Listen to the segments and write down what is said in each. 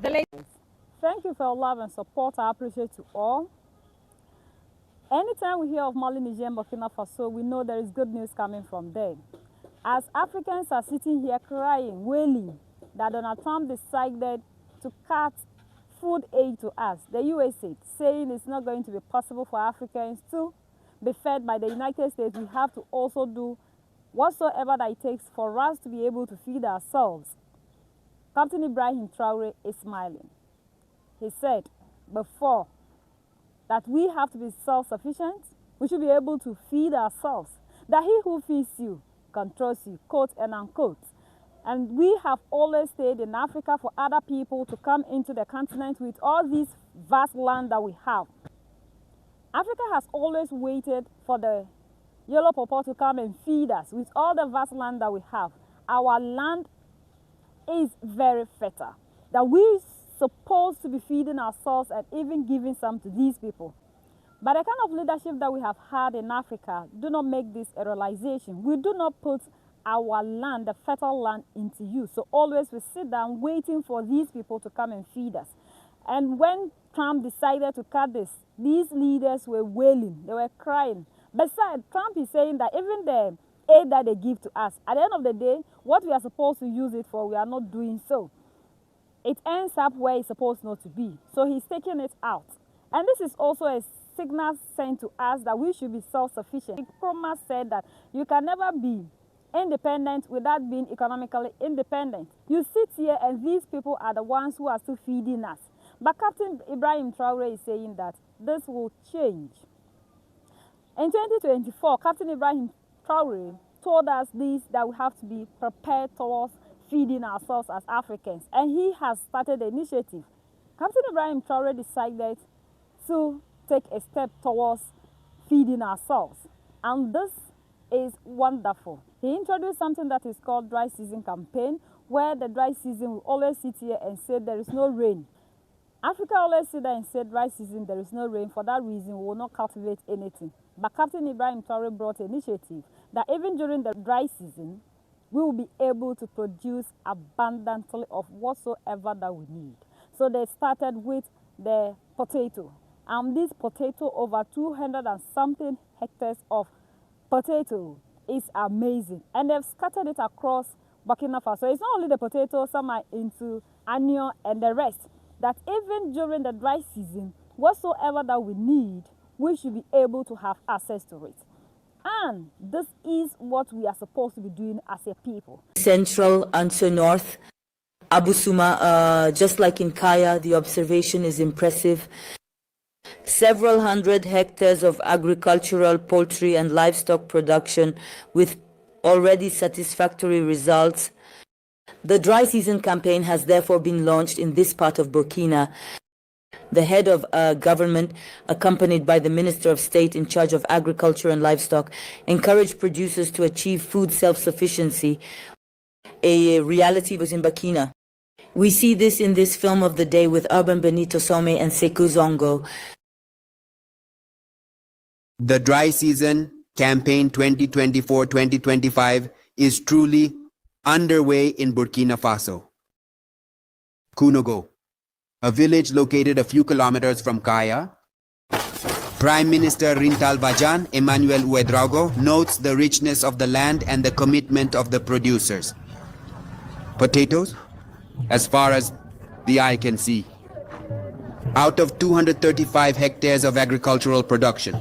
Thank you for your love and support. I appreciate you all. Anytime we hear of Mali, Niger, and Burkina Faso, we know there is good news coming from there. As Africans are sitting here crying, wailing that Donald Trump decided to cut food aid to us, the Usaid, saying it's not going to be possible for Africans to be fed by the United States, we have to also do whatsoever that it takes for us to be able to feed ourselves. Captain Ibrahim Traore is smiling. He said before that we have to be self-sufficient, we should be able to feed ourselves, that he who feeds you controls you, quote and unquote. And we have always stayed in Africa for other people to come into the continent with all this vast land that we have. Africa has always waited for the yellow pawpaw to come and feed us with all the vast land that we have. Our land is very fertile, that we're supposed to be feeding ourselves and even giving some to these people. But the kind of leadership that we have had in Africa do not make this a realization. We do not put our land, the fertile land, into use. So always we sit down waiting for these people to come and feed us. And when Trump decided to cut this, these leaders were wailing, they were crying. Besides, Trump is saying that even the aid that they give to us, at the end of the day, what we are supposed to use it for, we are not doing so. It ends up where it's supposed not to be. So he's taking it out. And this is also a signal sent to us that we should be self-sufficient. Nkrumah said that you can never be independent without being economically independent. You sit here and these people are the ones who are still feeding us. But Captain Ibrahim Traore is saying that this will change. In 2024, Captain Ibrahim Traore told us this, that we have to be prepared towards feeding ourselves as Africans. And he has started the initiative. Captain Ibrahim Traore decided to take a step towards feeding ourselves. And this is wonderful. He introduced something that is called dry season campaign, where the dry season will always sit here and say there is no rain. Africa always sit there and say dry season, there is no rain. For that reason, we will not cultivate anything. But Captain Ibrahim Traore brought an initiative that even during the dry season, we will be able to produce abundantly of whatsoever that we need. So they started with the potato. And this potato, over 200 and something hectares of potato, is amazing. And they've scattered it across Burkina Faso. It's not only the potato, some are into onion and the rest. That even during the dry season, whatsoever that we need, we should be able to have access to it. And this is what we are supposed to be doing as a people. Central and to north, Abu Suma, just like in Kaya, the observation is impressive. Several hundred hectares of agricultural, poultry and livestock production with already satisfactory results. The dry season campaign has therefore been launched in this part of Burkina. The head of government, accompanied by the Minister of State in charge of agriculture and livestock, encouraged producers to achieve food self-sufficiency. A reality was in Burkina. We see this in this film of the day with Urban Benito Some and Sekou Zongo. The dry season campaign 2024-2025 is truly underway in Burkina Faso. Kunogo, a village located a few kilometers from Kaya. Prime Minister Rintal Vajan Emmanuel Ouedraogo notes the richness of the land and the commitment of the producers. Potatoes, as far as the eye can see. Out of 235 hectares of agricultural production,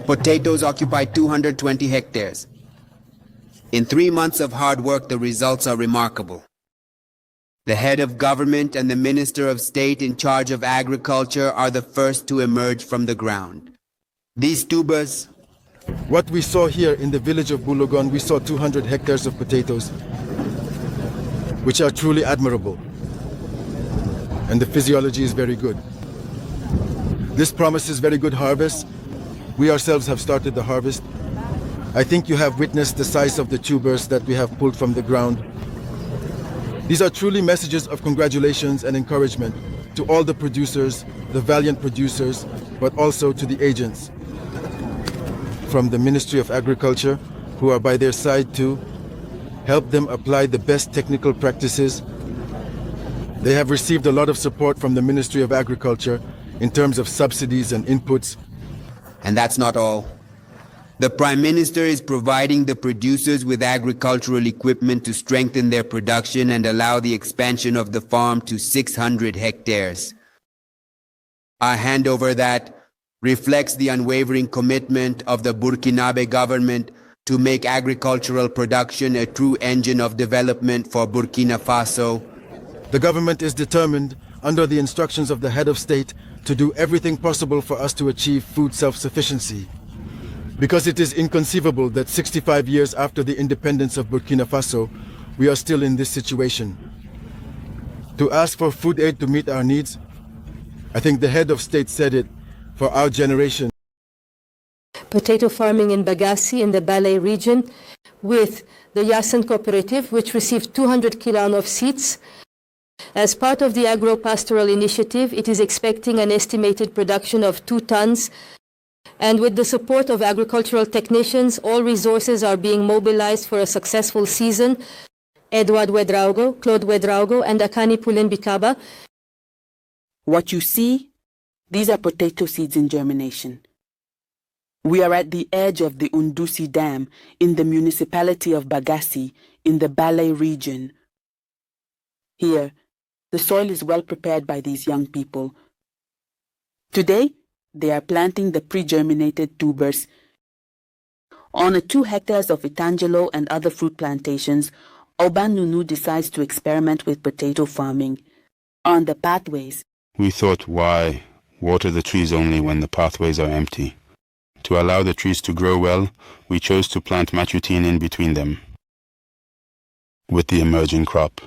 potatoes occupy 220 hectares. In 3 months of hard work, the results are remarkable. The head of government and the Minister of State in charge of agriculture are the first to emerge from the ground. These tubers... What we saw here in the village of Boulogon, we saw 200 hectares of potatoes, which are truly admirable. And the physiology is very good. This promises very good harvest. We ourselves have started the harvest. I think you have witnessed the size of the tubers that we have pulled from the ground. These are truly messages of congratulations and encouragement to all the producers, the valiant producers, but also to the agents from the Ministry of Agriculture who are by their side to help them apply the best technical practices They have received a lot of support from the Ministry of Agriculture in terms of subsidies and inputs. And that's not all. The Prime Minister is providing the producers with agricultural equipment to strengthen their production and allow the expansion of the farm to 600 hectares. Our handover that reflects the unwavering commitment of the Burkinabe government to make agricultural production a true engine of development for Burkina Faso. The government is determined, under the instructions of the head of state, to do everything possible for us to achieve food self-sufficiency. Because it is inconceivable that 65 years after the independence of Burkina Faso, we are still in this situation. To ask for food aid to meet our needs, I think the head of state said it, for our generation. Potato farming in Bagassi in the Balai region with the Yasan cooperative, which received 200 kilan of seeds. As part of the agro-pastoral initiative, it is expecting an estimated production of 2 tons. And with the support of agricultural technicians, all resources are being mobilized for a successful season. Edward Wedraugo, Claude Wedraugo, and Akani Pulen Bikaba. What you see, these are potato seeds in germination. We are at the edge of the Undusi Dam in the municipality of Bagassi in the Balai region. Here, the soil is well prepared by these young people. Today, they are planting the pre-germinated tubers. On 2 hectares of Itangelo and other fruit plantations, Oban Nunu decides to experiment with potato farming. On the pathways, we thought, why water the trees only when the pathways are empty? To allow the trees to grow well, we chose to plant matutine in between them with the emerging crop.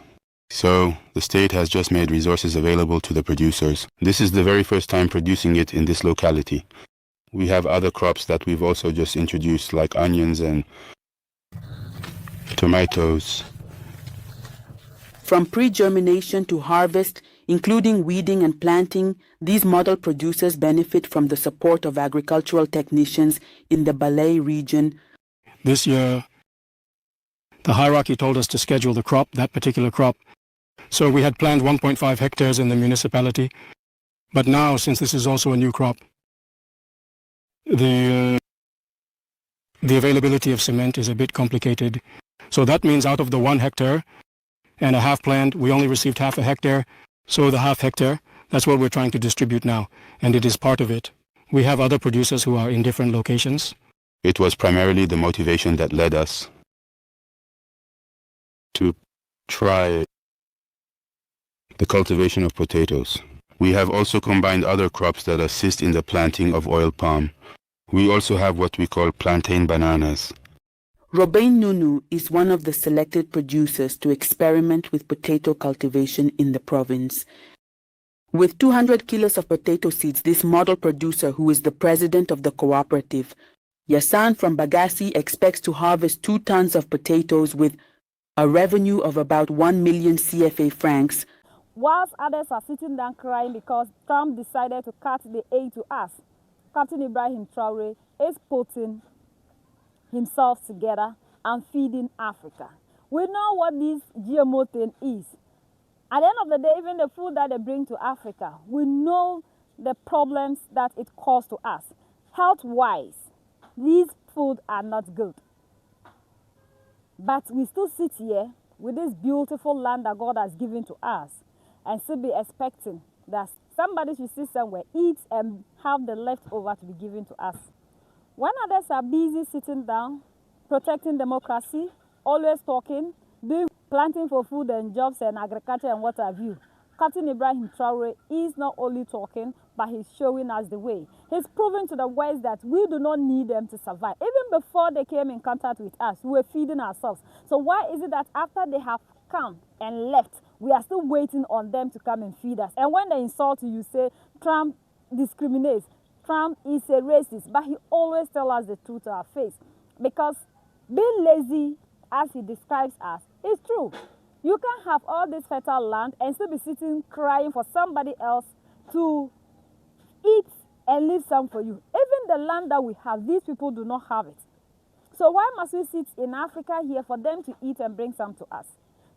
So, the state has just made resources available to the producers. This is the very first time producing it in this locality. We have other crops that we've also just introduced, like onions and tomatoes. From pre-germination to harvest, including weeding and planting, these model producers benefit from the support of agricultural technicians in the Balai region. This year, the hierarchy told us to schedule the crop, that particular crop. So we had planned 1.5 hectares in the municipality. But now, since this is also a new crop, the availability of cement is a bit complicated. So that means out of the 1 hectare and a half planned, we only received half a hectare. So the half hectare, that's what we're trying to distribute now. And it is part of it. We have other producers who are in different locations. It was primarily the motivation that led us to try the cultivation of potatoes. We have also combined other crops that assist in the planting of oil palm. We also have what we call plantain bananas. Robin Nunu is one of the selected producers to experiment with potato cultivation in the province. With 200 kilos of potato seeds, this model producer, who is the president of the cooperative, Yasan from Bagassi, expects to harvest 2 tons of potatoes with a revenue of about 1 million CFA francs. Whilst others are sitting down crying because Trump decided to cut the aid to us, Captain Ibrahim Traore is putting himself together and feeding Africa. We know what this GMO thing is. At the end of the day, even the food that they bring to Africa, we know the problems that it causes to us. Health-wise, these food are not good. But we still sit here with this beautiful land that God has given to us and still be expecting that somebody should sit somewhere, eat, and have the leftover to be given to us. When others are busy sitting down, protecting democracy, always talking, doing planting for food and jobs and agriculture and what have you, Captain Ibrahim Traore is not only talking, but he's showing us the way. He's proving to the West that we do not need them to survive. Even before they came in contact with us, we were feeding ourselves. So why is it that after they have come and left, we are still waiting on them to come and feed us? And when they insult you, you say Trump discriminates. Trump is a racist. But he always tells us the truth to our face. Because being lazy, as he describes us, is true. You can have all this fertile land and still be sitting crying for somebody else to eat and leave some for you. Even the land that we have, these people do not have it. So why must we sit in Africa here for them to eat and bring some to us?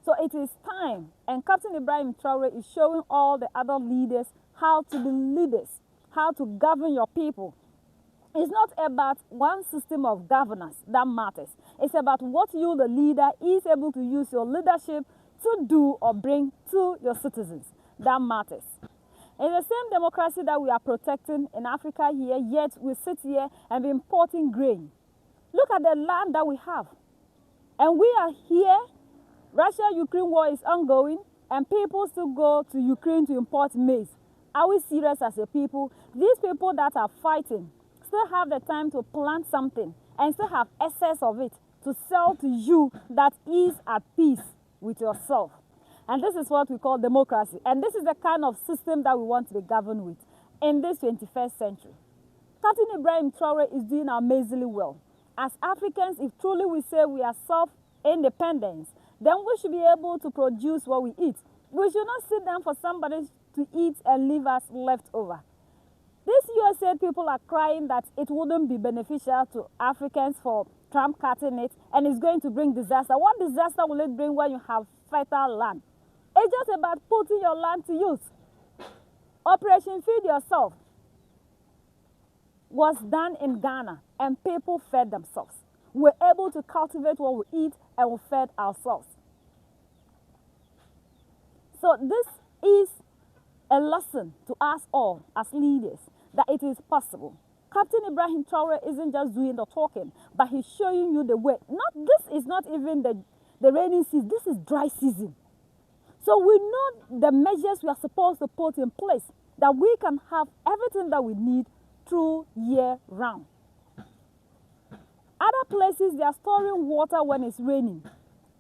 So it is time, and Captain Ibrahim Traore is showing all the other leaders how to be leaders, how to govern your people. It's not about one system of governance that matters. It's about what you, the leader, is able to use your leadership to do or bring to your citizens. That matters. It's the same democracy that we are protecting in Africa here, yet we sit here and be importing grain. Look at the land that we have. And we are here. Russia-Ukraine war is ongoing, and people still go to Ukraine to import maize. Are we serious as a people? These people that are fighting still have the time to plant something and still have excess of it to sell to you that is at peace with yourself. And this is what we call democracy. And this is the kind of system that we want to be governed with in this 21st century. Captain Ibrahim Traore is doing amazingly well. As Africans, if truly we say we are self-independent, then we should be able to produce what we eat. We should not sit down for somebody to eat and leave us left over. These Usaid people are crying that it wouldn't be beneficial to Africans for Trump cutting it, and it's going to bring disaster. What disaster will it bring when you have fertile land? It's just about putting your land to use. Operation Feed Yourself was done in Ghana, and people fed themselves. We're able to cultivate what we eat, and we fed ourselves. So this is a lesson to us all as leaders that it is possible. Captain Ibrahim Traore isn't just doing the talking, but he's showing you the way. This is not even the rainy season. This is dry season. So we know the measures we are supposed to put in place that we can have everything that we need through year round. Other places, they are storing water when it's raining.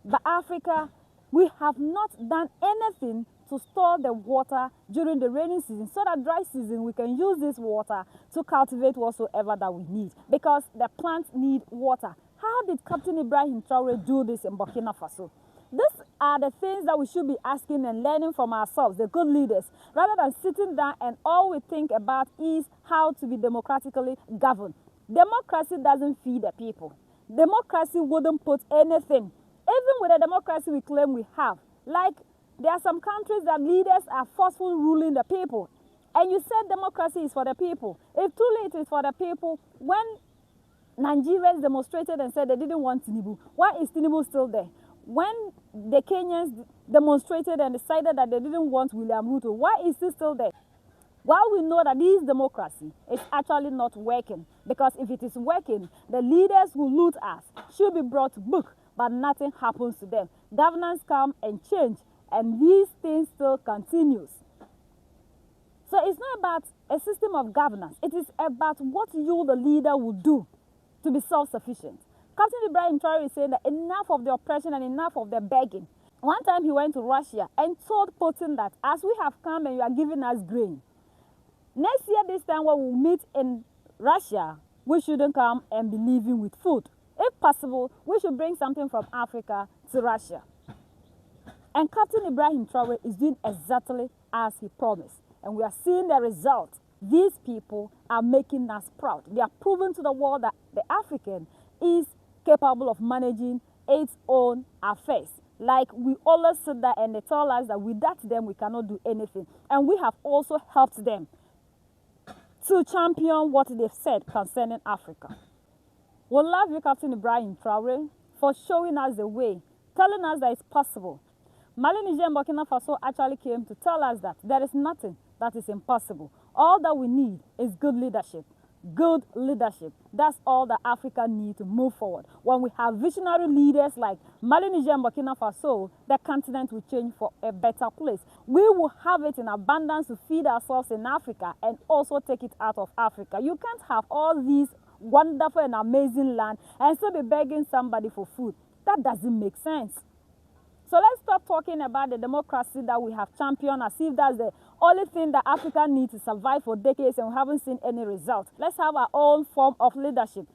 But Africa, we have not done anything to store the water during the rainy season, so that dry season we can use this water to cultivate whatsoever that we need, because the plants need water. How did Captain Ibrahim Traore do this in Burkina Faso? These are the things that we should be asking and learning from ourselves, the good leaders, rather than sitting down and all we think about is how to be democratically governed. Democracy doesn't feed the people. Democracy wouldn't put anything, even with the democracy we claim we have. Like, there are some countries that leaders are forcefully ruling the people. And you said democracy is for the people. If truly it is for the people, when Nigerians demonstrated and said they didn't want Tinubu, why is Tinubu still there? When the Kenyans demonstrated and decided that they didn't want William Ruto, why is he still there? Well, we know that this democracy is actually not working, because if it is working, the leaders who loot us should be brought to book, but nothing happens to them. Governance come and change, and these things still continues. So it's not about a system of governance. It is about what you, the leader, will do to be self-sufficient. Captain Ibrahim Traore is saying that enough of the oppression and enough of the begging. One time he went to Russia and told Putin that as we have come and you are giving us grain, next year this time when we meet in Russia, we shouldn't come and be leaving with food. If possible, we should bring something from Africa to Russia. And Captain Ibrahim Traore is doing exactly as he promised. And we are seeing the result. These people are making us proud. They are proving to the world that the African is capable of managing its own affairs. Like we always sit there and they tell us that without them we cannot do anything. And we have also helped them to champion what they've said concerning Africa. We love you, Captain Ibrahim Traore, for showing us the way, telling us that it's possible. Mali, Niger, and Burkina Faso actually came to tell us that there is nothing that is impossible. All that we need is good leadership. Good leadership. That's all that Africa needs to move forward. When we have visionary leaders like Mali, Niger, and Burkina Faso, the continent will change for a better place. We will have it in abundance to feed ourselves in Africa and also take it out of Africa. You can't have all these wonderful and amazing land and still be begging somebody for food. That doesn't make sense. So let's stop talking about the democracy that we have championed as if that's the only thing that Africa needs to survive for decades and we haven't seen any result. Let's have our own form of leadership.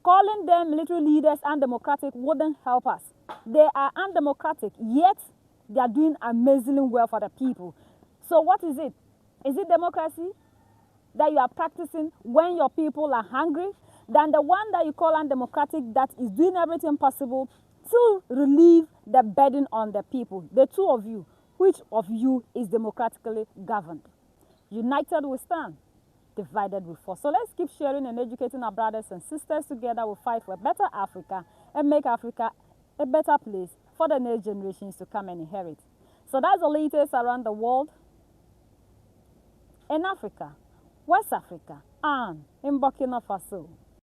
Calling them military leaders undemocratic wouldn't help us. They are undemocratic, yet they are doing amazingly well for the people. So what is it? Is it democracy that you are practicing when your people are hungry? Than the one that you call undemocratic that is doing everything possible to relieve the burden on the people. The two of you, which of you is democratically governed? United we stand, divided we fall. So let's keep sharing and educating our brothers and sisters. Together we'll fight for a better Africa and make Africa a better place for the next generations to come and inherit. So that's the latest around the world, in Africa, West Africa, and in Burkina Faso.